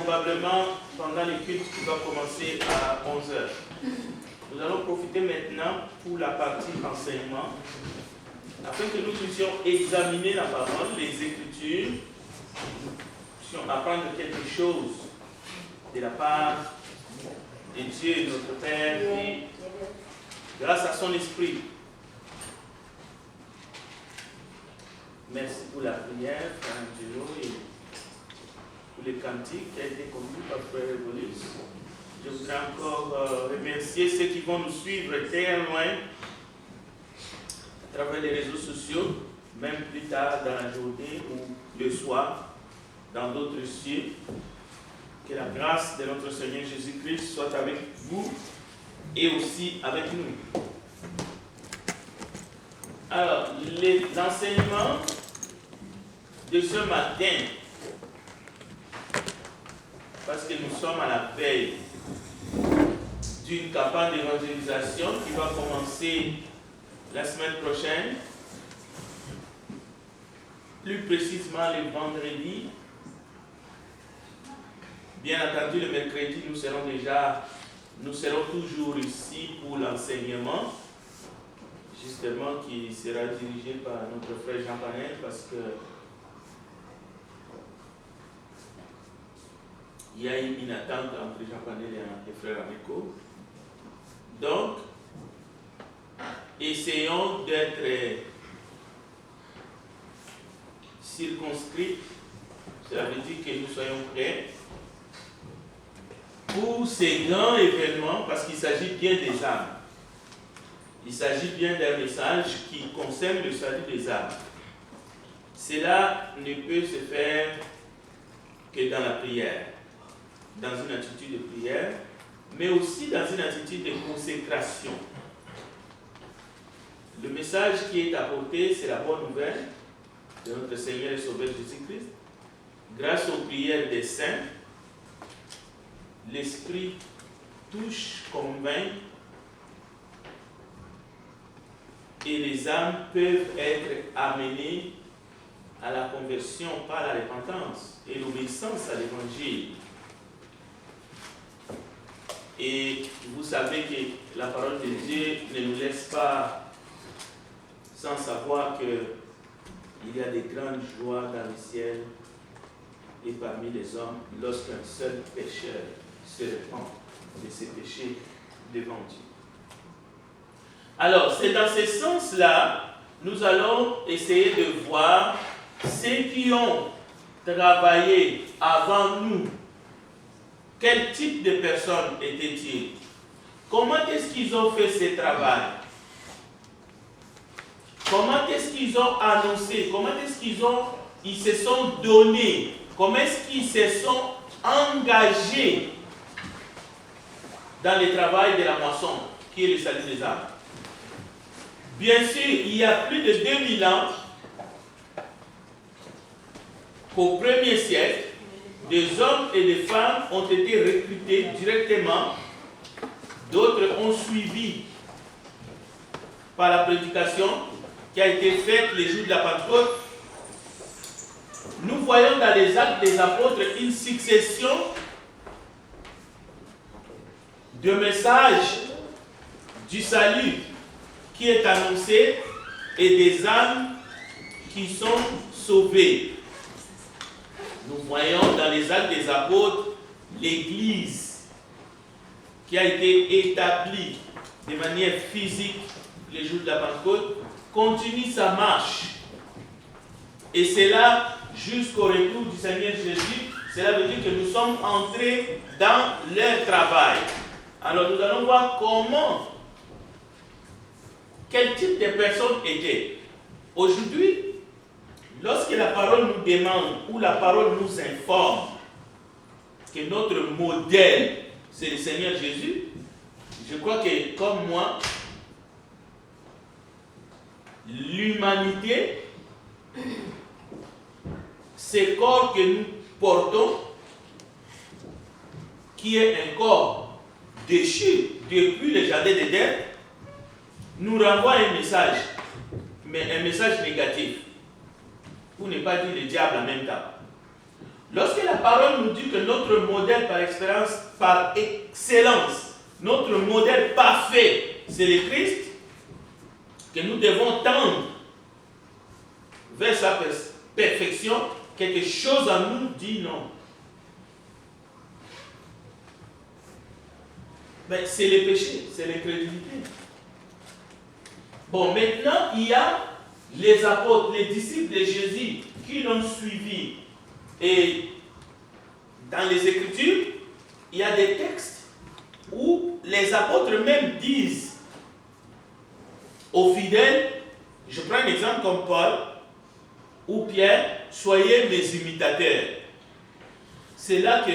probablement pendant le culte qui va commencer à 11h. Nous allons profiter maintenant pour la partie enseignement, afin que nous puissions examiner la parole, les Écritures, puissions apprendre quelque chose de la part de Dieu, notre Père, qui, grâce à son Esprit. Merci pour la prière, Frère Angelo, et pour les cantiques qui ont été conduits par Frère Evolus. Je voudrais encore remercier ceux qui vont nous suivre très loin à travers les réseaux sociaux, même plus tard dans la journée ou le soir, dans d'autres cieux. Que la grâce de notre Seigneur Jésus-Christ soit avec vous et aussi avec nous. Alors, l'enseignement de ce matin, parce que nous sommes à la veille d'une campagne d'évangélisation qui va commencer la semaine prochaine, plus précisément le vendredi. Bien entendu, le mercredi, nous serons toujours ici pour l'enseignement, justement qui sera dirigé par notre frère Jean Panel, parce que il y a une attente entre Jean Panel et les frères amicaux. Donc, essayons d'être circonscrits. Cela veut dire que nous soyons prêts pour ces grands événements, parce qu'il s'agit bien des âmes. Il s'agit bien d'un message qui concerne le salut des âmes. Cela ne peut se faire que dans la prière, dans une attitude de prière, mais aussi dans une attitude de consécration. Le message qui est apporté, c'est la bonne nouvelle de notre Seigneur et Sauveur Jésus-Christ. Grâce aux prières des saints, l'Esprit touche, convainc, et les âmes peuvent être amenées à la conversion par la repentance et l'obéissance à l'Évangile. Et vous savez que la parole de Dieu ne nous laisse pas sans savoir qu'il y a des grandes joies dans le ciel et parmi les hommes lorsqu'un seul pécheur se répand de ses péchés devant Dieu. Alors, c'est dans ce sens-là, nous allons essayer de voir ceux qui ont travaillé avant nous. Quel type de personnes étaient-ils? Comment est-ce qu'ils ont fait ce travail? Comment est-ce qu'ils ont annoncé? Comment est-ce qu'ils se sont donnés? Comment est-ce qu'ils se sont engagés dans le travail de la moisson, qui est le salut des âmes? Bien sûr, il y a plus de 2000 ans, qu'au 1er siècle, des hommes et des femmes ont été recrutés directement, d'autres ont suivi par la prédication qui a été faite les jours de la Pentecôte. Nous voyons dans les actes des apôtres une succession de messages du salut qui est annoncé et des âmes qui sont sauvées. Nous voyons dans les actes des apôtres l'Église qui a été établie de manière physique les jours de la Pentecôte continue sa marche. Et c'est là, jusqu'au retour du Seigneur Jésus, cela veut dire que nous sommes entrés dans leur travail. Alors nous allons voir quel type de personnes étaient. Aujourd'hui, lorsque la parole nous demande ou la parole nous informe que notre modèle, c'est le Seigneur Jésus, je crois que comme moi, l'humanité, ce corps que nous portons, qui est un corps déchu depuis le jardin d'Éden, nous renvoie un message, mais un message négatif, pour ne pas dire le diable en même temps. Lorsque la parole nous dit que notre modèle par excellence, notre modèle parfait, c'est le Christ, que nous devons tendre vers sa perfection. Quelque chose en nous dit non. Ben, c'est le péché, c'est l'incrédulité. Bon, maintenant, il y a les apôtres, les disciples de Jésus qui l'ont suivi. Et dans les Écritures, il y a des textes où les apôtres même disent aux fidèles, je prends un exemple comme Paul ou Pierre, soyez mes imitateurs. C'est là que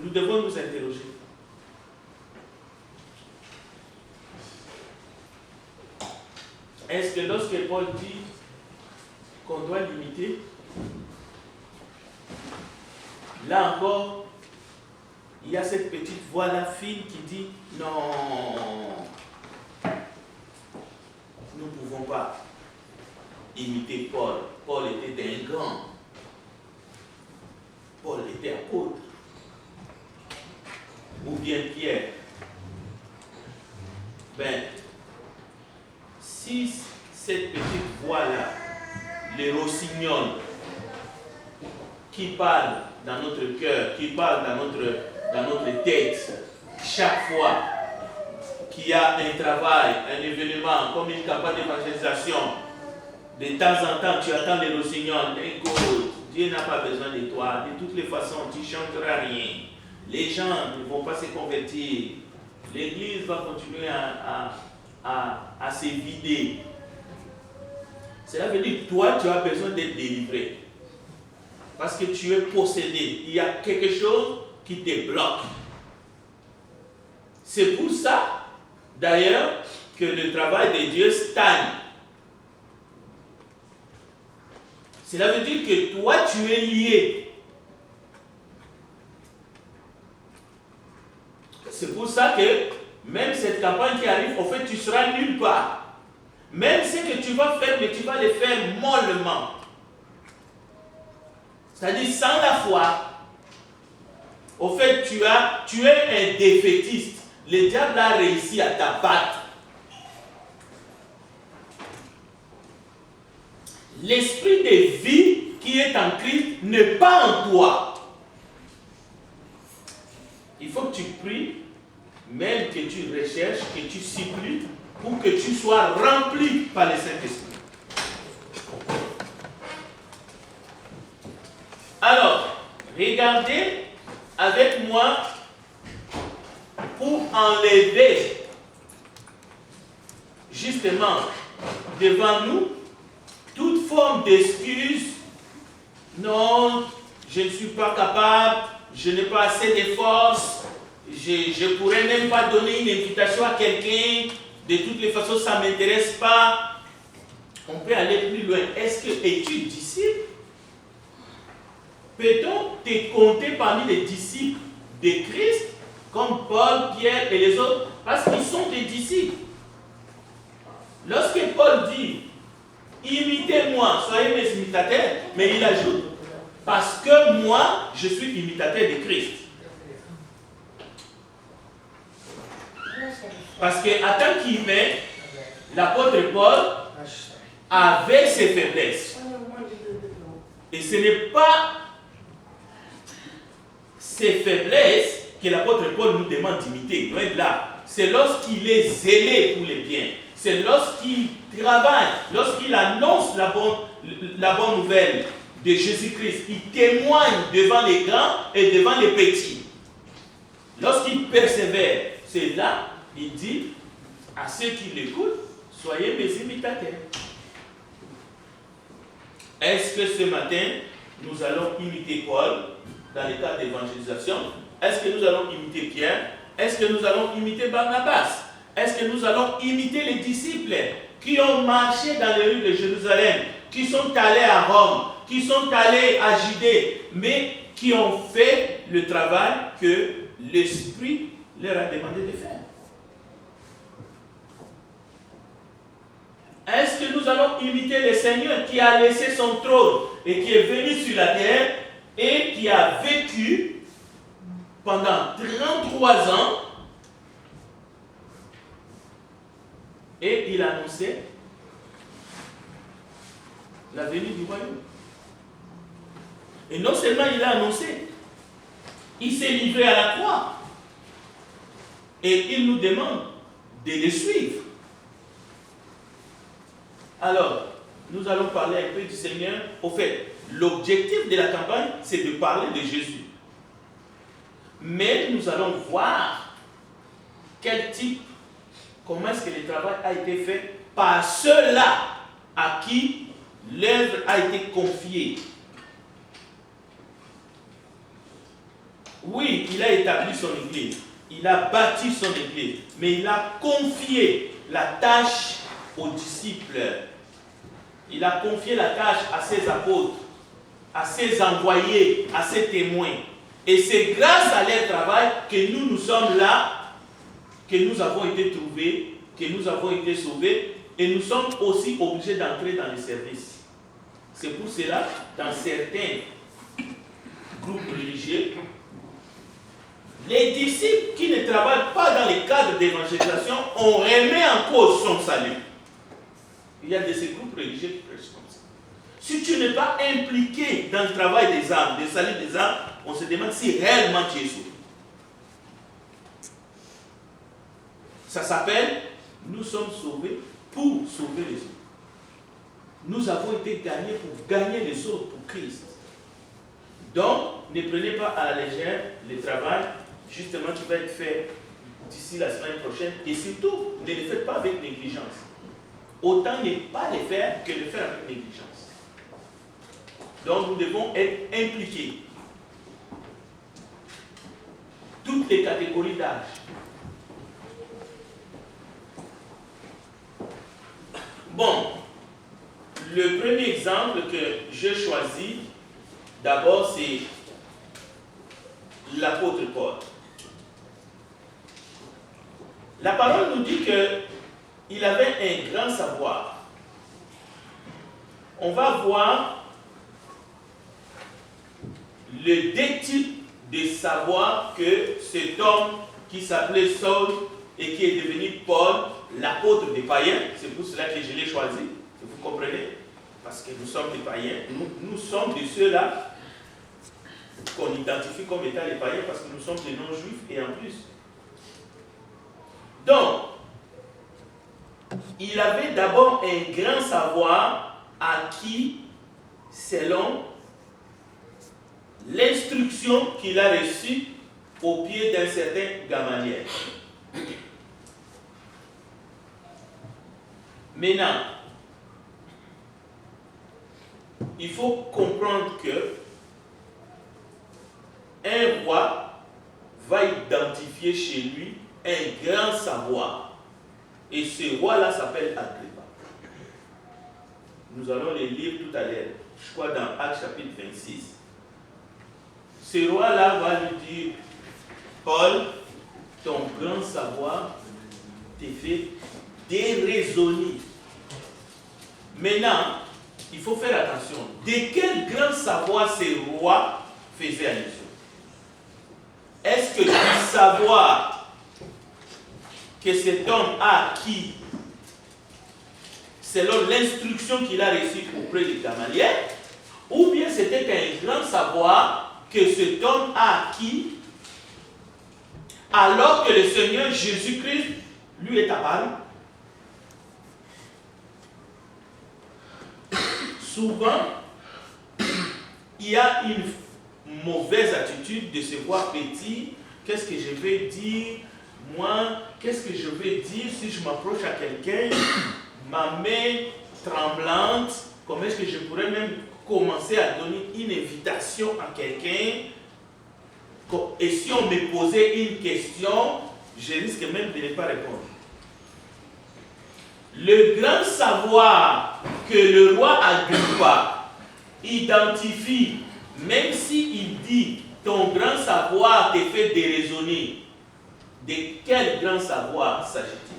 nous devons nous interroger. Est-ce que lorsque Paul dit qu'on doit l'imiter, là encore, il y a cette petite voix-là fine qui dit non, nous ne pouvons pas imiter Paul. Paul était un grand. Paul était apôtre. Ou bien Pierre. Ben, si cette petite voix-là, les rossignols, qui parle dans notre cœur, qui parle dans notre tête, chaque fois qu'il y a un travail, un événement, comme une campagne d'évangélisation, de temps en temps, tu attends les rossignols, écoute, Dieu n'a pas besoin de toi, de toutes les façons, tu ne chanteras rien. Les gens ne vont pas se convertir. L'église va continuer à se vider. Cela veut dire que toi, tu as besoin d'être délivré. Parce que tu es possédé. Il y a quelque chose qui te bloque. C'est pour ça, d'ailleurs, que le travail de Dieu stagne. Cela veut dire que toi, tu es lié. C'est pour ça que même cette campagne qui arrive, en fait, tu seras nulle part. Même ce que tu vas faire, mais tu vas le faire mollement. C'est-à-dire sans la foi. Au fait, tu es un défaitiste. Le diable a réussi à t'abattre. L'esprit de vie qui est en Christ n'est pas en toi. Il faut que tu pries, même que tu recherches, que tu supplies, pour que tu sois rempli par le Saint-Esprit. Alors, regardez avec moi pour enlever justement devant nous toute forme d'excuse. Non, je ne suis pas capable, je n'ai pas assez de force, je ne pourrais même pas donner une invitation à quelqu'un, de toutes les façons ça ne m'intéresse pas. On peut aller plus loin. Est-ce que es-tu disciple? Peut-on te compter parmi les disciples de Christ, comme Paul, Pierre et les autres, parce qu'ils sont des disciples? Lorsque Paul dit « Imitez-moi, soyez mes imitateurs », mais il ajoute « Parce que moi, je suis imitateur de Christ ». Parce qu'en tant qu'humain, l'apôtre Paul avait ses faiblesses. Et ce n'est pas ces faiblesses que l'apôtre Paul nous demande d'imiter. Loin de là. C'est lorsqu'il est zélé pour les biens. C'est lorsqu'il travaille, lorsqu'il annonce la bonne nouvelle de Jésus-Christ. Il témoigne devant les grands et devant les petits. Lorsqu'il persévère, c'est là, il dit à ceux qui l'écoutent, soyez mes imitateurs. Est-ce que ce matin, nous allons imiter Paul dans les cas d'évangélisation? Est-ce que nous allons imiter Pierre? Est-ce que nous allons imiter Barnabas? Est-ce que nous allons imiter les disciples qui ont marché dans les rues de Jérusalem, qui sont allés à Rome, qui sont allés à Judée, mais qui ont fait le travail que l'Esprit leur a demandé de faire? Est-ce que nous allons imiter le Seigneur qui a laissé son trône et qui est venu sur la terre et qui a vécu pendant 33 ans et il a annoncé la venue du royaume. Et non seulement il a annoncé, il s'est livré à la croix et il nous demande de le suivre. Alors, nous allons parler un peu du Seigneur. Au fait, l'objectif de la campagne, c'est de parler de Jésus. Mais nous allons voir quel type, comment est-ce que le travail a été fait par ceux-là à qui l'œuvre a été confiée. Oui, il a établi son église, il a bâti son église, mais il a confié la tâche aux disciples. Il a confié la tâche à ses apôtres, à ses envoyés, à ses témoins. Et c'est grâce à leur travail que nous sommes là, que nous avons été trouvés, que nous avons été sauvés, et nous sommes aussi obligés d'entrer dans le service. C'est pour cela, dans certains groupes religieux, les disciples qui ne travaillent pas dans les cadres d'évangélisation, on remet en cause son salut. Il y a de ces groupes religieux qui prêchent comme ça. Si tu n'es pas impliqué dans le travail des âmes, le salut des âmes, on se demande si réellement tu es sauvé. Ça s'appelle « Nous sommes sauvés pour sauver les autres ». Nous avons été gagnés pour gagner les autres pour Christ. Donc, ne prenez pas à la légère le travail justement qui va être fait d'ici la semaine prochaine. Et surtout, ne le faites pas avec négligence. Autant ne pas le faire que le faire avec négligence. Donc, nous devons être impliqués. Toutes les catégories d'âge. Bon, le premier exemple que j'ai choisi, d'abord, c'est l'apôtre Paul. La parole nous dit qu'il avait un grand savoir. On va voir le deux types de savoir que cet homme qui s'appelait Saul et qui est devenu Paul, l'apôtre des païens, c'est pour cela que je l'ai choisi, vous comprenez? Parce que nous sommes des païens, nous sommes de ceux-là qu'on identifie comme étant les païens parce que nous sommes des non-juifs et en plus. Donc, il avait d'abord un grand savoir acquis selon l'instruction qu'il a reçue au pied d'un certain Gamaliel. Maintenant, il faut comprendre que un roi va identifier chez lui un grand savoir. Et ce roi-là s'appelle Agrippa. Nous allons les lire tout à l'heure, je crois dans Actes chapitre 26. Ce roi-là va lui dire, Paul, ton grand savoir te fait déraisonner. Maintenant, il faut faire attention. De quel grand savoir ce roi faisait allusion? Est-ce que du savoir que cet homme a acquis selon l'instruction qu'il a reçue auprès de Gamaliel, ou bien c'était un grand savoir que cet homme a acquis alors que le Seigneur Jésus-Christ lui est apparu? Souvent, il y a une mauvaise attitude de se voir petit. Qu'est-ce que je vais dire? Moi, qu'est-ce que je vais dire si je m'approche à quelqu'un, ma main tremblante, comment est-ce que je pourrais même commencer à donner une invitation à quelqu'un? Et si on me posait une question, je risque même de ne pas répondre. Le grand savoir que le roi Agrippa identifie, même s'il dit ton grand savoir te fait déraisonner, de quel grand savoir s'agit-il?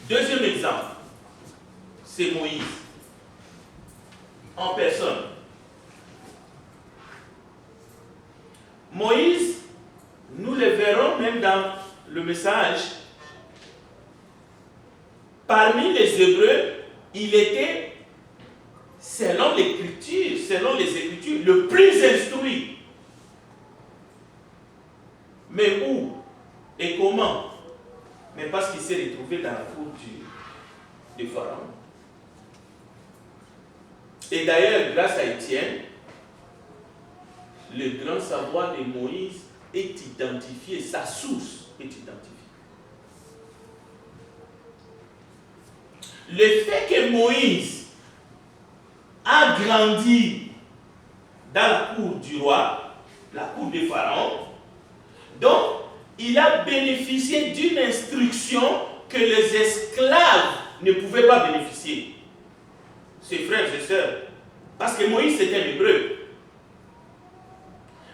Deuxième exemple, c'est Moïse. en personne. Moïse, nous le verrons même dans le message, parmi les Hébreux, il était, selon les Écritures, le plus instruit. Mais où et comment? Mais parce qu'il s'est retrouvé dans la cour de Pharaon. Et d'ailleurs, grâce à Étienne, le grand savoir de Moïse est identifié, sa source est identifiée. Le fait que Moïse a grandi dans la cour du roi, la cour de Pharaon, donc il a bénéficié d'une instruction que les esclaves ne pouvaient pas bénéficier. Ses frères et sœurs. Parce que Moïse c'était un hébreu.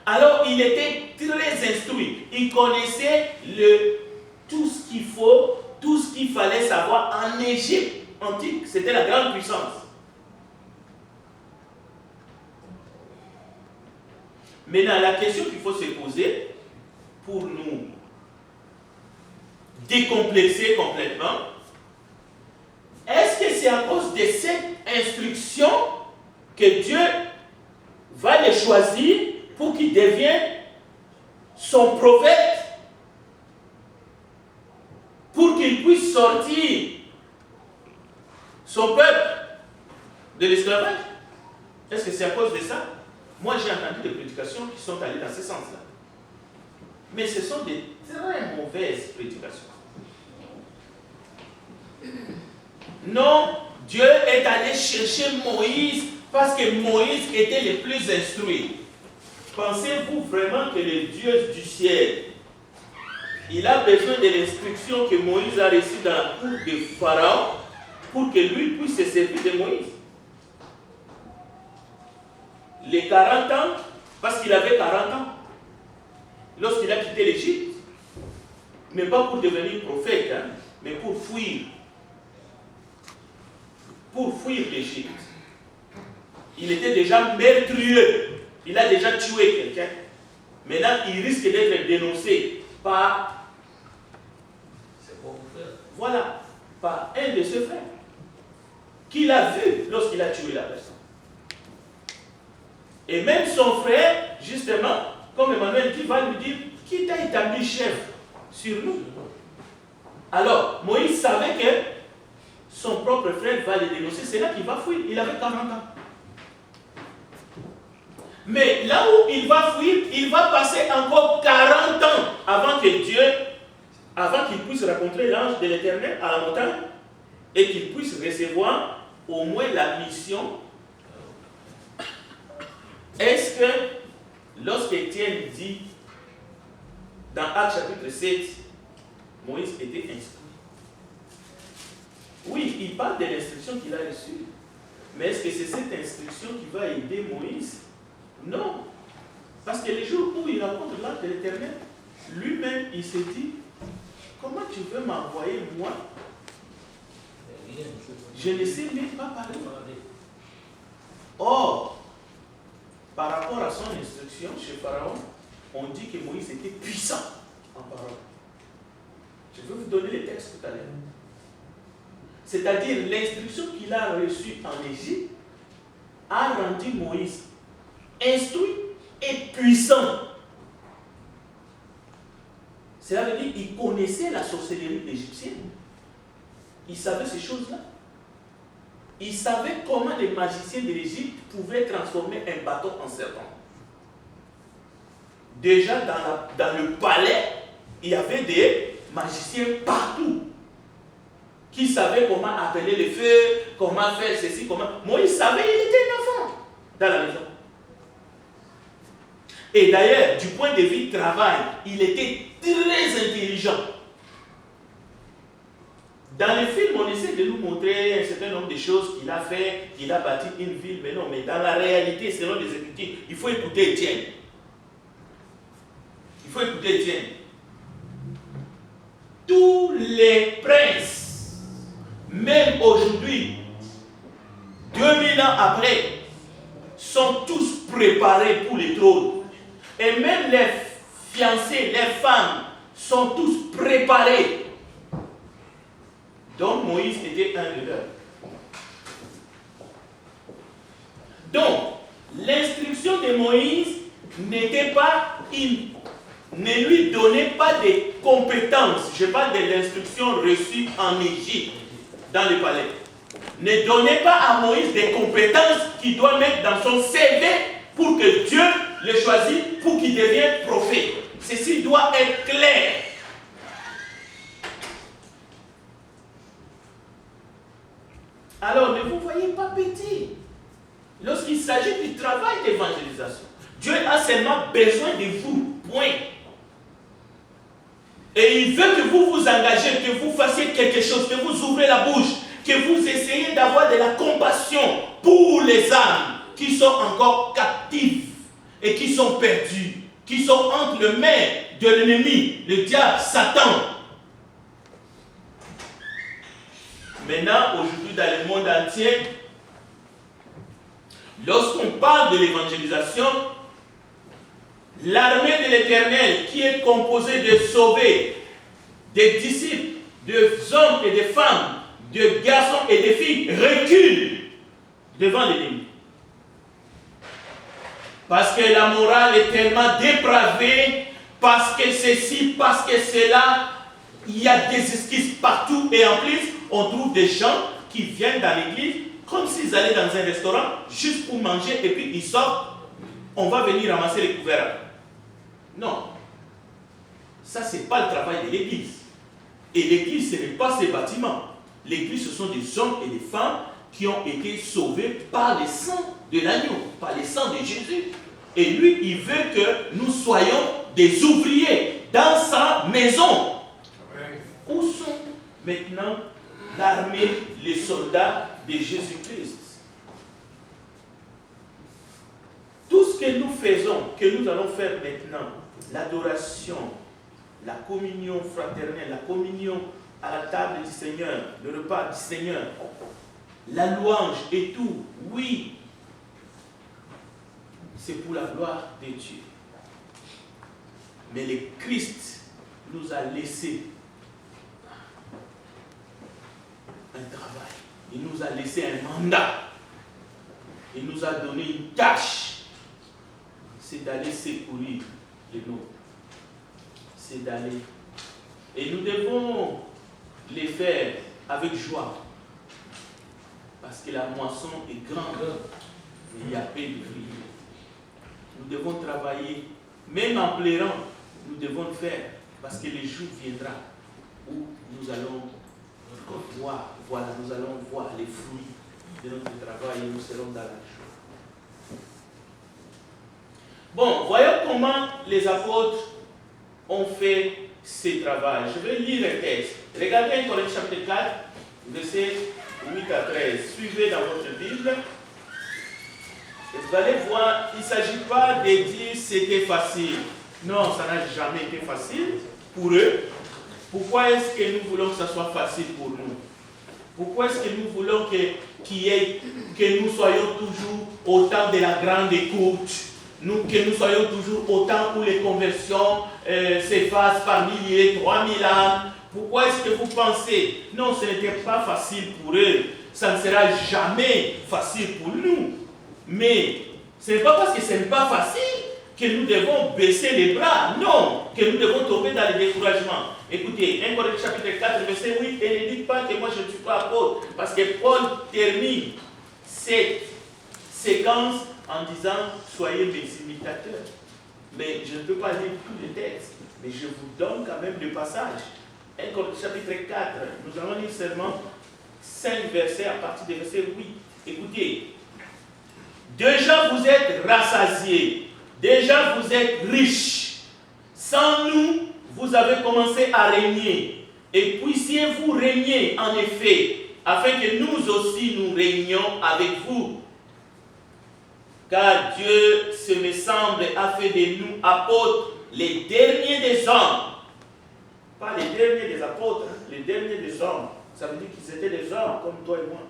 Alors il était très instruit. Il connaissait tout ce qu'il faut, tout ce qu'il fallait savoir en Égypte antique. C'était la grande puissance. Maintenant, la question qu'il faut se poser pour nous décomplexer complètement, est-ce que c'est à cause de cette instruction que Dieu va les choisir pour qu'ils deviennent son prophète, pour qu'ils puissent sortir son peuple de l'esclavage? Est-ce que c'est à cause de ça? Moi, j'ai entendu des prédications qui sont allées dans ce sens-là. Mais ce sont des très mauvaises prédications. Non, Dieu est allé chercher Moïse parce que Moïse était le plus instruit. Pensez-vous vraiment que le Dieu du ciel, il a besoin de l'instruction que Moïse a reçue dans la cour de Pharaon pour que lui puisse se servir de Moïse? Les 40 ans, parce qu'il avait 40 ans, lorsqu'il a quitté l'Égypte, mais pas pour devenir prophète, hein, mais pour fuir. Pour fuir l'Égypte. Il était déjà meurtrier. Il a déjà tué quelqu'un. Maintenant, il risque d'être dénoncé par, voilà, par un de ses frères, qu'il a vu lorsqu'il a tué la personne. Et même son frère, justement, comme Emmanuel dit, va lui dire, qui t'a établi chef sur nous? Alors, Moïse savait que son propre frère va le dénoncer, c'est là qu'il va fuir. Il avait 40 ans. Mais là où il va fuir, il va passer encore 40 ans avant qu'il puisse rencontrer l'ange de l'Éternel à la montagne et qu'il puisse recevoir au moins la mission. Est-ce que lorsqu'Étienne dit dans Actes chapitre 7, Moïse était instruit? Oui, il parle de l'instruction qu'il a reçue. Mais est-ce que c'est cette instruction qui va aider Moïse? Non. Parce que les jours où il rencontre l'ange de l'Éternel, lui-même, il s'est dit, comment tu veux m'envoyer moi? Je ne sais même pas parler. Or, par rapport à son instruction chez Pharaon, on dit que Moïse était puissant en parole. Je vais vous donner les textes tout à l'heure. C'est-à-dire l'instruction qu'il a reçue en Égypte a rendu Moïse instruit et puissant. Cela veut dire qu'il connaissait la sorcellerie égyptienne. Il savait ces choses-là. Il savait comment les magiciens de l'Égypte pouvaient transformer un bâton en serpent. Déjà dans le palais, il y avait des magiciens partout qui savaient comment appeler le feu, comment faire ceci, comment... Moïse savait, il était un enfant dans la maison. Et d'ailleurs, du point de vue travail, il était très intelligent. Dans le film, on essaie de nous montrer un certain nombre de choses qu'il a fait, qu'il a bâti une ville, mais non, mais dans la réalité, selon les Écritures, il faut écouter Étienne. Il faut écouter Étienne. Tous les princes, même aujourd'hui, 2000 ans après, sont tous préparés pour le trône. Et même les fiancés, les femmes, sont tous préparés. Donc Moïse était un de leurs. Donc, l'instruction de Moïse n'était pas ne lui donnait pas des compétences. Je parle de l'instruction reçue en Égypte, dans le palais. Ne donnez pas à Moïse des compétences qu'il doit mettre dans son CV pour que Dieu le choisisse pour qu'il devienne prophète. Ceci doit être clair. Alors, ne vous voyez pas petit. Lorsqu'il s'agit du travail d'évangélisation, Dieu a seulement besoin de vous. Point. Et il veut que vous vous engagez, que vous fassiez quelque chose, que vous ouvrez la bouche, que vous essayez d'avoir de la compassion pour les âmes qui sont encore captives et qui sont perdues, qui sont entre les mains de l'ennemi, le diable, Satan. Maintenant, aujourd'hui, dans le monde entier, lorsqu'on parle de l'évangélisation, l'armée de l'Éternel, qui est composée de sauvés, des disciples, d'hommes et de femmes, de garçons et de filles, recule devant l'ennemi. Parce que la morale est tellement dépravée, parce que ceci, parce que cela, il y a des esquisses partout, et en plus, on trouve des gens qui viennent dans l'église comme s'ils allaient dans un restaurant juste pour manger et puis ils sortent. On va venir ramasser les couverts. Non. Ça, ce n'est pas le travail de l'église. Et l'église, ce n'est pas ces bâtiments. L'église, ce sont des hommes et des femmes qui ont été sauvés par le sang de l'agneau, par le sang de Jésus. Et lui, il veut que nous soyons des ouvriers dans sa maison. Où sont maintenant l'armée, les soldats de Jésus-Christ? Tout ce que nous faisons, que nous allons faire maintenant, l'adoration, la communion fraternelle, la communion à la table du Seigneur, le repas du Seigneur, la louange et tout, oui, c'est pour la gloire de Dieu. Mais le Christ nous a laissé un travail. Il nous a laissé un mandat. Il nous a donné une tâche. C'est d'aller secourir les nôtres. C'est d'aller. Et nous devons les faire avec joie. Parce que la moisson est grande. Et il y a peu de fruits. Nous devons travailler. Même en pleurant, nous devons le faire. Parce que le jour viendra où nous allons voir, voilà, nous allons voir les fruits de notre travail et nous serons dans la joie. Bon, voyons comment les apôtres ont fait ce travail. Je vais lire le texte. Regardez 1 Corinthiens chapitre 4, versets 8 à 13. Suivez dans votre Bible. Et vous allez voir, il ne s'agit pas de dire c'était facile. Non, ça n'a jamais été facile pour eux. Pourquoi est-ce que nous voulons que ça soit facile pour nous? Pourquoi est-ce que nous voulons que nous soyons toujours au temps de la grande écoute? Que nous soyons toujours au temps où les conversions s'effacent par milliers, 3000 âmes. Pourquoi est-ce que vous pensez? Non, ce n'était pas facile pour eux. Ça ne sera jamais facile pour nous. Mais ce n'est pas parce que ce n'est pas facile que nous devons baisser les bras. Non, que nous devons tomber dans le découragement. Écoutez, 1 Corinthiens chapitre 4, verset 8, et ne dites pas que moi je ne suis pas apôtre. Parce que Paul termine cette séquence en disant, soyez mes imitateurs. Mais je ne peux pas lire tous les textes, mais je vous donne quand même le passage. 1 Corinthiens chapitre 4, nous allons lire seulement 5 versets à partir du verset 8. Écoutez, déjà vous êtes rassasiés, déjà vous êtes riches. Sans nous, vous avez commencé à régner. Et puissiez-vous régner en effet, afin que nous aussi nous régnions avec vous. Car Dieu, ce me semble, a fait de nous apôtres les derniers des hommes. Pas les derniers des apôtres, les derniers des hommes. Ça veut dire qu'ils étaient des hommes comme toi et moi.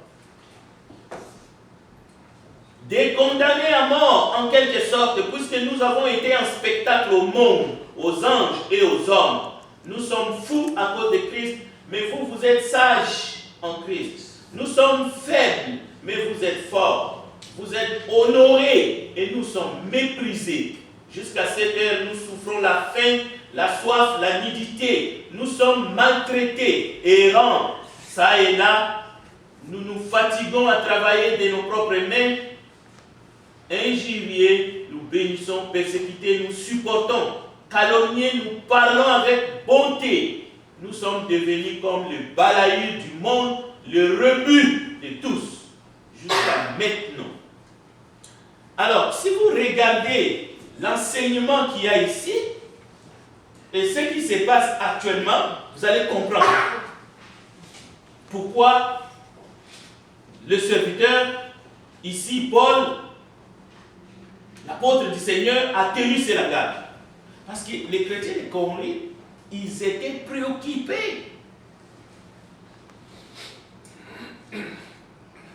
des condamnés à mort en quelque sorte, puisque nous avons été un spectacle au monde, aux anges et aux hommes. Nous sommes fous à cause de Christ, mais vous, vous êtes sages en Christ. Nous sommes faibles, mais vous êtes forts. Vous êtes honorés et nous sommes méprisés. Jusqu'à cette heure, nous souffrons la faim, la soif, la nudité. Nous sommes maltraités, errants. Ça et là, nous nous fatiguons à travailler de nos propres mains. Injuriés, nous bénissons, persécutés, nous supportons. Calomniés, nous parlons avec bonté. Nous sommes devenus comme le balayeur du monde, le rebut de tous, jusqu'à maintenant. Alors, si vous regardez l'enseignement qu'il y a ici, et ce qui se passe actuellement, vous allez comprendre pourquoi le serviteur, ici, Paul, l'apôtre du Seigneur, a tenu sur la garde. Parce que les chrétiens de Corinthe, ils étaient préoccupés.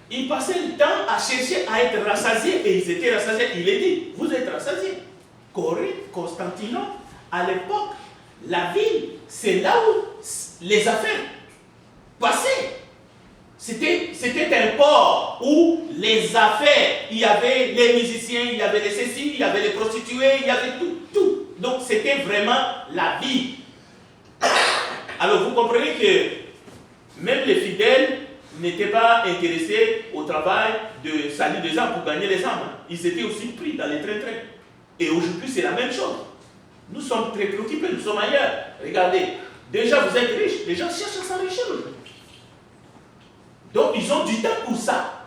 Ils passaient le temps à chercher à être rassasiés et ils étaient rassasiés. Il est dit, vous êtes rassasiés. Corinthe, Constantinople, à l'époque, la ville, c'est là où les affaires passaient. C'était un port où les affaires, il y avait les musiciens, il y avait les cécile, il y avait les prostituées, il y avait tout. Donc c'était vraiment la vie. Alors vous comprenez que même les fidèles n'étaient pas intéressés au travail de salut des âmes pour gagner les âmes. Ils étaient aussi pris dans les trains. Et aujourd'hui c'est la même chose. Nous sommes très préoccupés, nous sommes ailleurs. Regardez, déjà vous êtes riches, les gens cherchent à s'enrichir aujourd'hui. Donc ils ont du temps pour ça.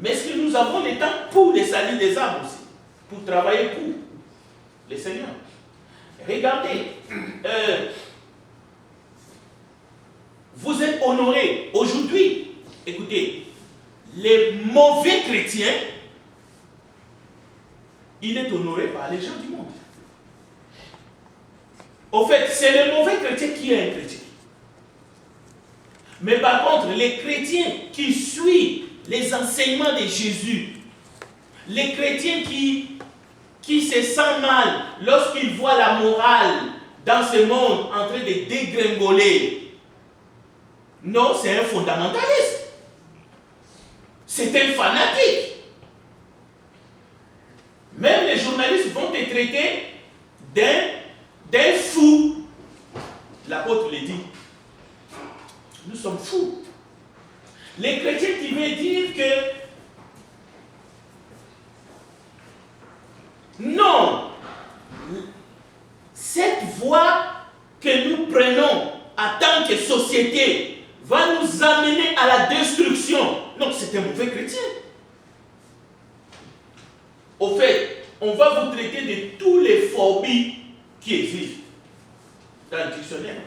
Mais est-ce que nous avons le temps pour les salut des âmes aussi? Pour travailler pour les seigneurs? Regardez, vous êtes honorés. Aujourd'hui, écoutez, les mauvais chrétiens, il est honoré par les gens du monde. Au fait, c'est le mauvais chrétien qui est un chrétien. Mais par contre, les chrétiens qui suivent les enseignements de Jésus, les chrétiens qui se sentent mal lorsqu'ils voient la morale dans ce monde en train de dégringoler, non, c'est un fondamentaliste. C'est un fanatique. Même les journalistes vont te traiter d'un fou. L'apôtre le dit. Nous sommes fous. Les chrétiens qui veulent dire que non, cette voie que nous prenons en tant que société va nous amener à la destruction. Non, c'est un mauvais chrétien. Au fait, on va vous traiter de tous les phobies qui existent dans le dictionnaire.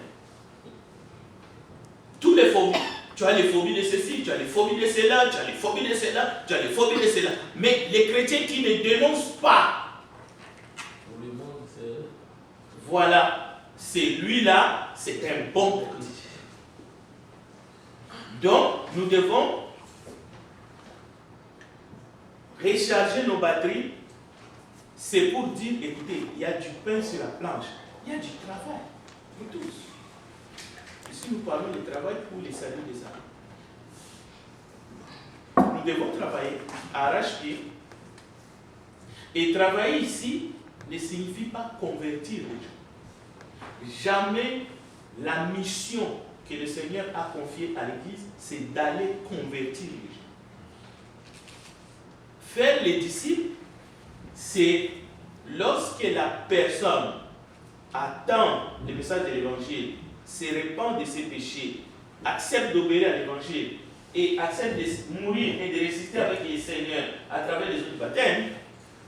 Tous les phobies. Tu as les phobies de ceci, tu as les phobies de cela, tu as les phobies de cela, tu as les phobies de cela. Mais les chrétiens qui ne dénoncent pas, voilà, celui-là, c'est un bon chrétien. Donc, nous devons recharger nos batteries. C'est pour dire, écoutez, il y a du pain sur la planche, il y a du travail pour tous. Ici, nous parlons de travail pour les saluts des âmes. Nous devons travailler, arracher. Et travailler ici ne signifie pas convertir les gens. Jamais la mission que le Seigneur a confiée à l'Église, c'est d'aller convertir les gens. Faire les disciples, c'est lorsque la personne attend le message de l'Évangile, se répand de ses péchés, accepte d'obéir à l'Évangile et accepte de mourir et de résister avec le Seigneur à travers les autres baptêmes,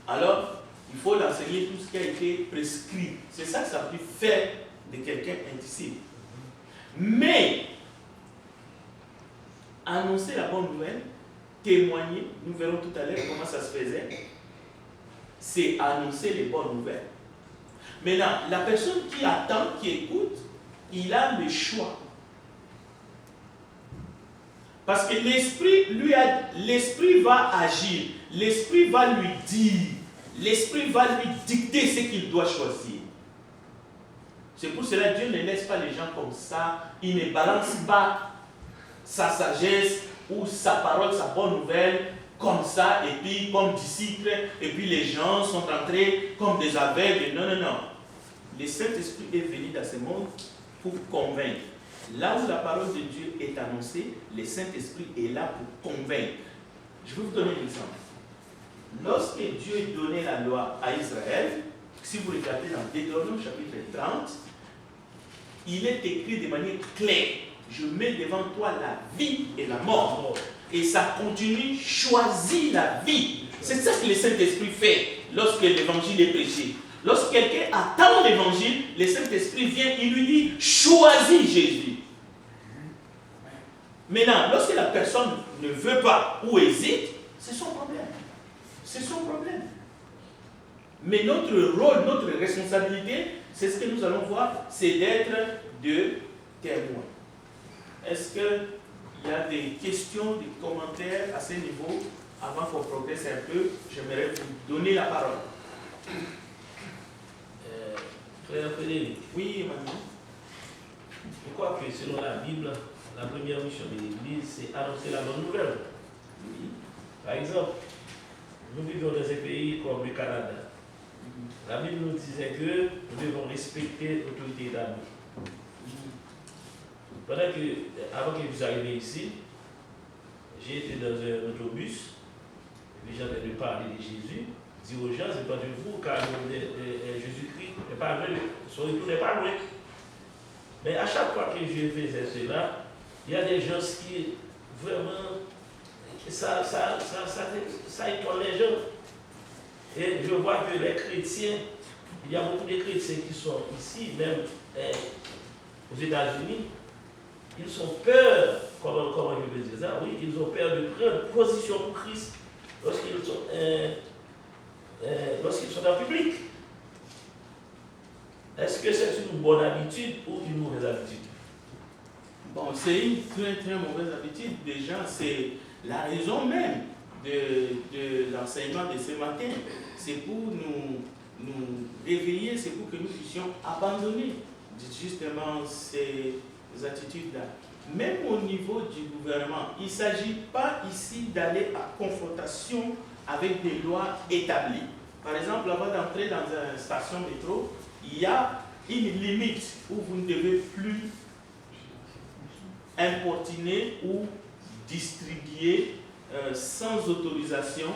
alors il faut l'enseigner tout ce qui a été prescrit. C'est ça que ça peut faire de quelqu'un un disciple. Mais annoncer la bonne nouvelle, témoigner, nous verrons tout à l'heure comment ça se faisait, c'est annoncer les bonnes nouvelles. Maintenant, la personne qui attend, qui écoute, il a le choix. Parce que l'esprit va agir, l'esprit va lui dire, l'esprit va lui dicter ce qu'il doit choisir. C'est pour cela que Dieu ne laisse pas les gens comme ça, il ne balance pas sa sagesse ou sa parole, sa bonne nouvelle comme ça, et puis comme disciples, et puis les gens sont entrés comme des aveugles. Non, non, non. Le Saint-Esprit est venu dans ce monde pour convaincre. Là où la parole de Dieu est annoncée, le Saint-Esprit est là pour convaincre. Je vais vous donner un exemple. Lorsque Dieu donnait la loi à Israël, si vous regardez dans Deutéronome chapitre 30, il est écrit de manière claire, je mets devant toi la vie et la mort. Et ça continue, choisis la vie. C'est ça que le Saint-Esprit fait lorsque l'évangile est prêché. Lorsque quelqu'un attend l'évangile, le Saint-Esprit vient, il lui dit, choisis Jésus. Maintenant, lorsque la personne ne veut pas ou hésite, c'est son problème. C'est son problème. Mais notre rôle, notre responsabilité, c'est ce que nous allons voir, c'est d'être de témoins. Est-ce qu'il y a des questions, des commentaires à ce niveau? Avant qu'on progresse un peu, j'aimerais vous donner la parole. Frère Frédéric. Oui, Emmanuel. Je crois que selon la Bible, la première mission de l'Église, c'est annoncer la bonne nouvelle. Oui. Par exemple, nous vivons dans un pays comme le Canada. La Bible nous disait que nous devons respecter l'autorité établie. Pendant que, avant que vous arriviez ici, j'ai été dans un autobus, et j'ai entendu parler de Jésus, dire aux gens, c'est pas de vous, car Jésus-Christ n'est pas loin, son retour n'est pas loin. Mais à chaque fois que je faisais cela, il y a des gens qui vraiment, ça étonne les gens. Et je vois que les chrétiens, il y a beaucoup de chrétiens qui sont ici, même aux États-Unis, ils ont peur, comment je peux dire ça? Oui, ils ont peur de prendre position pour Christ lorsqu'ils sont en public. Est-ce que c'est une bonne habitude ou une mauvaise habitude? Bon, c'est une très très mauvaise habitude. Déjà, c'est la raison même de l'enseignement de ce matin. C'est pour nous réveiller, c'est pour que nous puissions abandonner justement ces attitudes-là. Même au niveau du gouvernement, il ne s'agit pas ici d'aller à confrontation avec des lois établies. Par exemple, avant d'entrer dans une station métro, il y a une limite où vous ne devez plus importuner ou distribuer sans autorisation.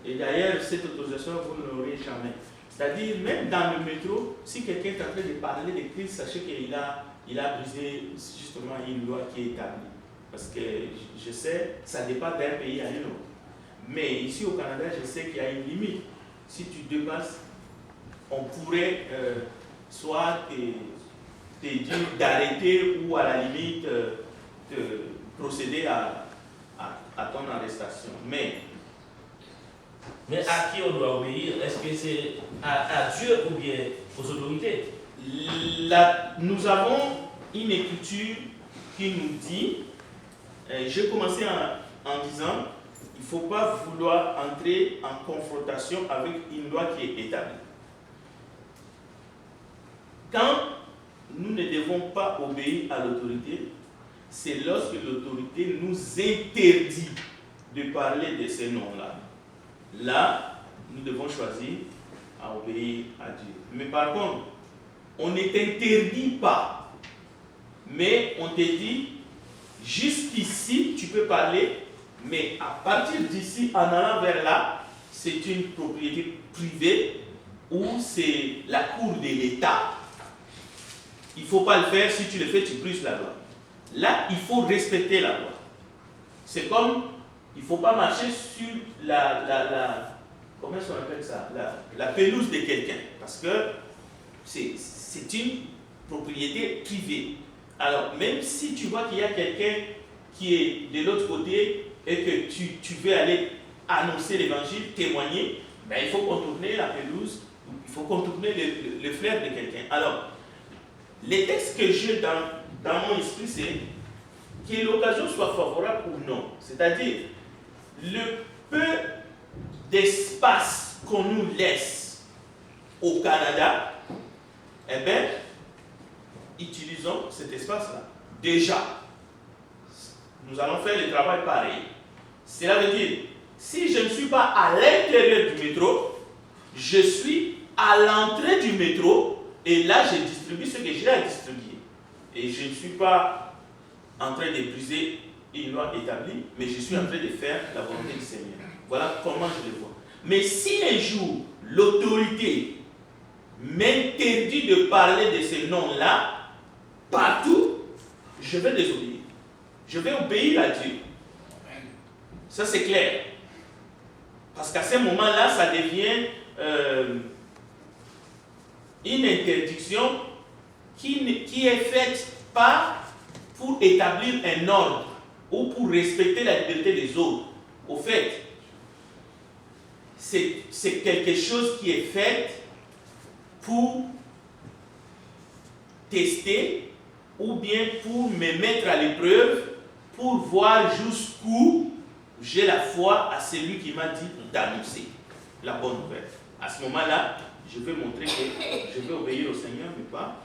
Et d'ailleurs, cette autorisation, vous ne l'aurez jamais. C'est-à-dire, même dans le métro, si quelqu'un est en train de parler de Christ, sachez qu'il a brisé justement une loi qui est établie. Parce que je sais, ça dépend d'un pays à un autre. Mais ici au Canada, je sais qu'il y a une limite. Si tu dépasses, on pourrait soit te dire d'arrêter ou à la limite de procéder à ton arrestation. Mais à qui on doit obéir? Est-ce que c'est à Dieu ou bien aux autorités? Nous avons une écriture qui nous dit, j'ai commencé en disant, il ne faut pas vouloir entrer en confrontation avec une loi qui est établie. Quand nous ne devons pas obéir à l'autorité, c'est lorsque l'autorité nous interdit de parler de ces noms-là. Là, nous devons choisir à obéir à Dieu. Mais par contre, on ne t'interdit pas, mais on te dit, jusqu'ici, tu peux parler, mais à partir d'ici, en allant vers là, c'est une propriété privée ou c'est la cour de l'État. Il ne faut pas le faire, si tu le fais, tu brises la loi. Là, il faut respecter la loi. C'est comme, il ne faut pas marcher sur comment est-ce qu'on appelle ça, la pelouse de quelqu'un, parce que c'est une propriété privée. Alors, même si tu vois qu'il y a quelqu'un qui est de l'autre côté et que tu veux aller annoncer l'évangile, témoigner, ben, il faut contourner la pelouse, il faut contourner le flair de quelqu'un. Alors, les textes que j'ai dans mon esprit, que l'occasion soit favorable ou non. C'est-à-dire, le peu d'espace qu'on nous laisse au Canada, eh bien, utilisons cet espace-là. Déjà, nous allons faire le travail pareil. Cela veut dire, si je ne suis pas à l'intérieur du métro, je suis à l'entrée du métro et là, je distribue ce que j'ai à distribuer. Et je ne suis pas en train de briser une loi établie, mais je suis en train de faire la volonté du Seigneur. Voilà comment je le vois. Mais si un jour, l'autorité m'interdit de parler de ces noms-là, partout, je vais désobéir. Je vais obéir à Dieu. Ça, c'est clair. Parce qu'à ce moment-là, ça devient une interdiction qui est faite pas pour établir un ordre ou pour respecter la liberté des autres. Au fait, c'est quelque chose qui est fait pour tester ou bien pour me mettre à l'épreuve, pour voir jusqu'où j'ai la foi à celui qui m'a dit d'annoncer la bonne nouvelle. À ce moment-là, je vais montrer que je vais obéir au Seigneur, mais pas.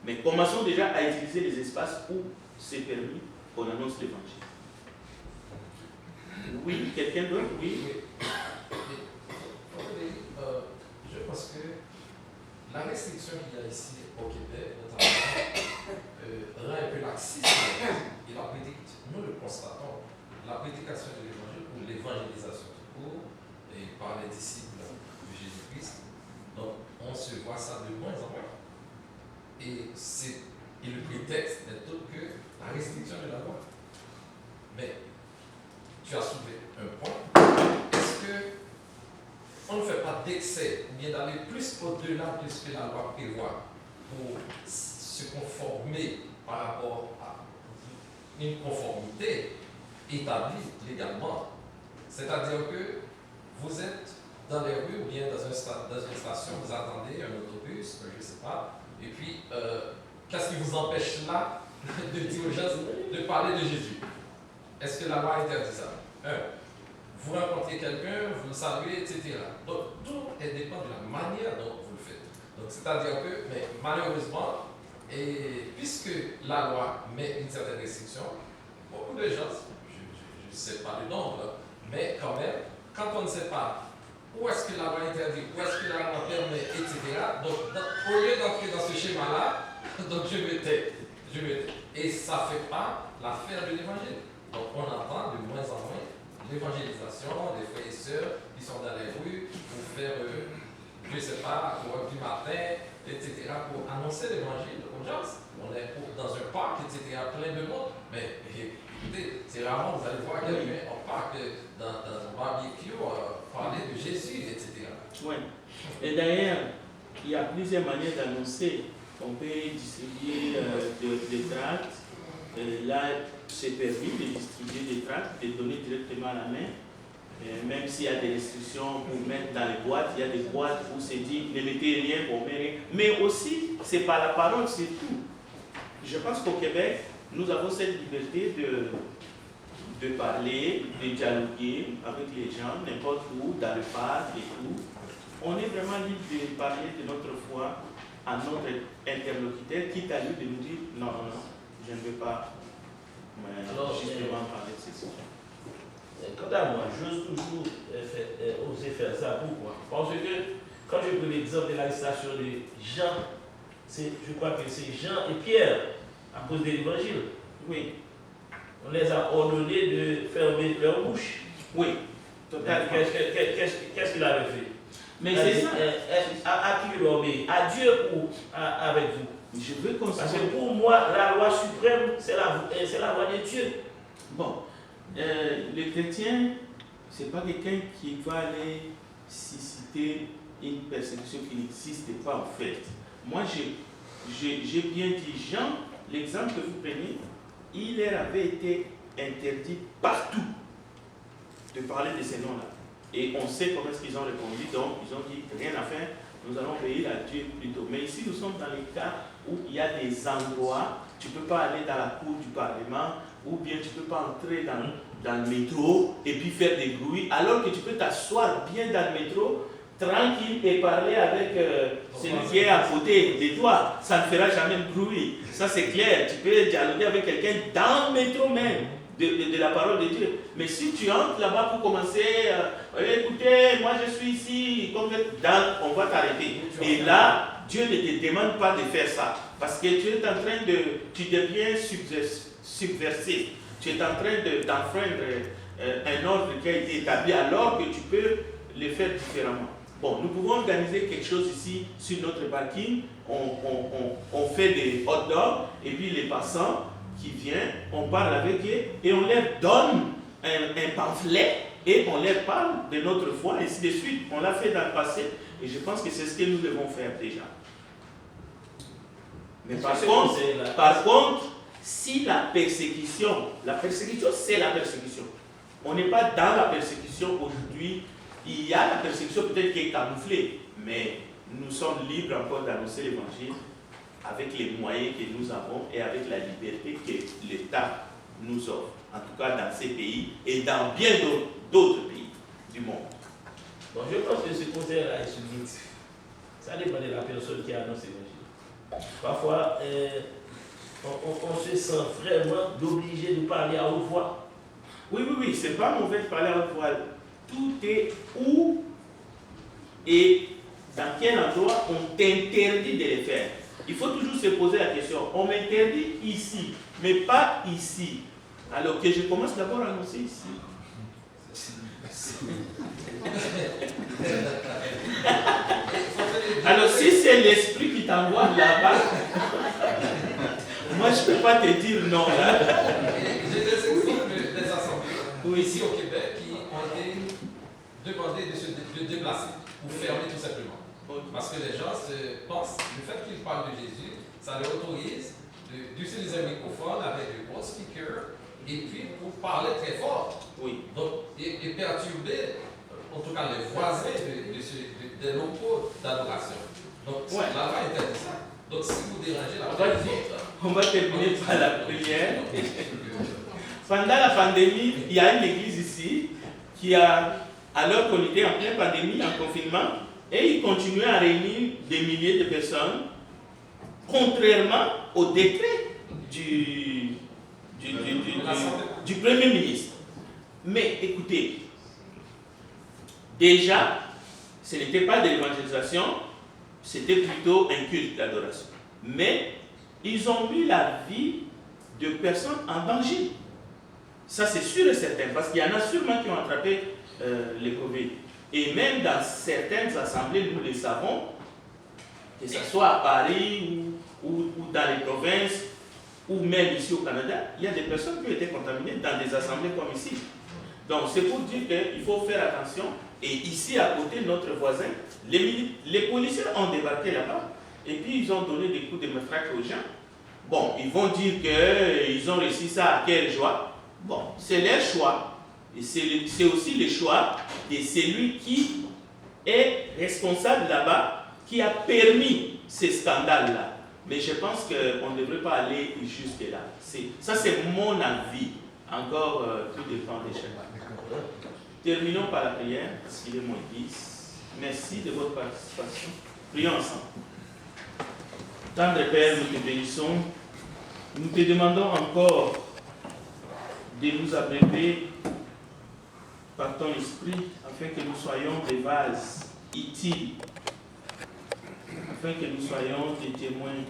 Mais commençons déjà à utiliser les espaces où c'est permis qu'on annonce l'évangile. Oui, quelqu'un d'autre? Oui. Je pense que la restriction qu'il y a ici au Québec, notamment, rend un peu laxiste. Et la prédication, nous le constatons, la prédication de l'évangile ou l'évangélisation tout court, et par les disciples de Jésus-Christ, donc on se voit ça de moins en moins. Et le prétexte n'est autre que la restriction de la loi. Mais tu as soulevé un point. Est-ce que on ne fait pas d'excès, ou bien d'aller plus au-delà de ce que la loi prévoit pour se conformer par rapport à une conformité établie légalement? C'est-à-dire que vous êtes dans les rues ou bien dans une station, vous attendez un autobus, je ne sais pas, et puis qu'est-ce qui vous empêche là de dire aux gens de parler de Jésus? Est-ce que la loi interdit ça? Vous rencontrez quelqu'un, vous le saluez, etc. Donc, tout dépend de la manière dont vous le faites. Donc, c'est-à-dire que, mais malheureusement, et puisque la loi met une certaine restriction, beaucoup de gens, je ne sais pas le nombre, mais quand même, quand on ne sait pas où est-ce que la loi interdit, où est-ce que la loi permet, etc., donc, au lieu d'entrer dans ce schéma-là, donc je me tais. Et ça ne fait pas l'affaire de l'évangile. Donc, on entend de moins en moins l'évangélisation des frères et sœurs qui sont dans les rues pour faire, je ne sais pas, pour du matin, etc., pour annoncer l'évangile aux gens. On est dans un parc, etc., plein de monde. Mais écoutez, c'est rarement vous allez voir quelqu'un en parc, dans un barbecue, parler de Jésus, etc. Oui. Et d'ailleurs, il y a plusieurs manières d'annoncer. On peut distribuer des tracts. Là, c'est permis de distribuer des tracts, de donner directement à la main. Même s'il y a des restrictions pour mettre dans les boîtes, il y a des boîtes où c'est dit ne mettez rien pour mettre rien. Mais aussi, c'est par la parole, c'est tout. Je pense qu'au Québec, nous avons cette liberté de parler, de dialoguer avec les gens, n'importe où, dans le parc et tout. On est vraiment libre de parler de notre foi à notre interlocuteur, quitte à lui de nous dire non, je ne veux pas justement parler de ces sujets. Quant à moi, j'ose toujours oser faire ça. Pourquoi? Parce que quand je prends l'exemple de l'arrestation de Jean, je crois que c'est Jean et Pierre, à cause de l'évangile. Oui. On les a ordonnés de fermer leur bouche. Oui. Totalement. Qu'est-ce qu'il avait fait? Mais c'est ça. À qui il obéit? À Dieu ou avec vous? Je veux qu'on Parce que pour moi, la loi suprême, c'est la loi de Dieu. Bon, le chrétien, ce n'est pas quelqu'un qui va aller susciter une persécution qui n'existe pas en fait. Moi, j'ai bien dit, Jean, l'exemple que vous prenez, il leur avait été interdit partout de parler de ces noms-là. Et on sait comment est-ce qu'ils ont répondu, donc ils ont dit rien à faire, nous allons obéir à Dieu plutôt. Mais ici, nous sommes dans les cas où il y a des endroits, tu ne peux pas aller dans la cour du Parlement ou bien tu ne peux pas entrer dans le métro et puis faire des bruits, alors que tu peux t'asseoir bien dans le métro, tranquille, et parler avec celui qui est à côté de toi. Ça ne fera jamais de bruit. Ça, c'est clair. Tu peux dialoguer avec quelqu'un dans le métro même, de la parole de Dieu. Mais si tu entres là-bas pour commencer, écoutez, moi je suis ici, on va t'arrêter. Et là, Dieu ne te demande pas de faire ça. Parce que tu es en train tu deviens subversif. Tu es en train d'enfreindre un ordre qui a été établi alors que tu peux le faire différemment. Bon, nous pouvons organiser quelque chose ici sur notre parking. On fait des hot dogs et puis les passants qui viennent, on parle avec eux et on leur donne un pamphlet et on leur parle de notre foi, et ainsi de suite. On l'a fait dans le passé et je pense que c'est ce que nous devons faire déjà. Mais par contre, si la persécution c'est la persécution. On n'est pas dans la persécution aujourd'hui. Il y a la persécution peut-être qui est camouflée, mais nous sommes libres encore d'annoncer l'évangile avec les moyens que nous avons et avec la liberté que l'État nous offre, en tout cas dans ces pays et dans bien d'autres pays du monde. Bon, je pense que ce conseil-là est subjectif. Ça dépend de la personne qui annonce l'évangile. Parfois, on se sent vraiment d'obliger de parler à haute voix. Oui, c'est pas mauvais de parler à haute voix. Tout est où et dans quel endroit on t'interdit de le faire. Il faut toujours se poser la question, on m'interdit ici, mais pas ici. Alors que je commence d'abord à annoncer ici. Alors si c'est l'esprit qui t'envoie là-bas, moi je ne peux pas te dire non là. J'ai des exemples des assemblées ici au Québec qui ont été demandées de se déplacer ou fermer tout simplement. Parce que les gens pensent, le fait qu'ils parlent de Jésus, ça leur autorise d'utiliser un microphone avec de gros speakers et puis pour parler très fort. Oui. Donc, et perturber, en tout cas, les voisins des locaux d'adoration. Donc, la loi interdit ça. Donc, si vous dérangez la on va terminer par la prière. Pendant la pandémie, il y a une église ici qui a, alors qu'on était en pleine pandémie, en confinement, et ils continuaient à réunir des milliers de personnes, contrairement au décret du Premier ministre. Mais écoutez, déjà, ce n'était pas de l'évangélisation, c'était plutôt un culte d'adoration. Mais ils ont mis la vie de personnes en danger. Ça, c'est sûr et certain, parce qu'il y en a sûrement qui ont attrapé le Covid. Et même dans certaines assemblées, nous le savons, que ce soit à Paris ou dans les provinces, ou même ici au Canada, il y a des personnes qui ont été contaminées dans des assemblées comme ici. Donc c'est pour dire qu'il faut faire attention. Et ici à côté, notre voisin, les policiers ont débarqué là-bas, et puis ils ont donné des coups de matraque aux gens. Bon, ils vont dire qu'ils ont réussi ça à quelle joie. Bon, c'est leur choix. Et c'est aussi le choix de celui qui est responsable là-bas, qui a permis ces scandales-là. Mais je pense qu'on ne devrait pas aller jusque-là. Ça, c'est mon avis. Encore, tout dépend des chefs. Terminons par la prière, parce qu'il est moins 10. Merci de votre participation. Prions ensemble. Tendre Père, nous te bénissons. Nous te demandons encore de nous abreuver par ton esprit, afin que nous soyons des vases utiles, afin que nous soyons des témoins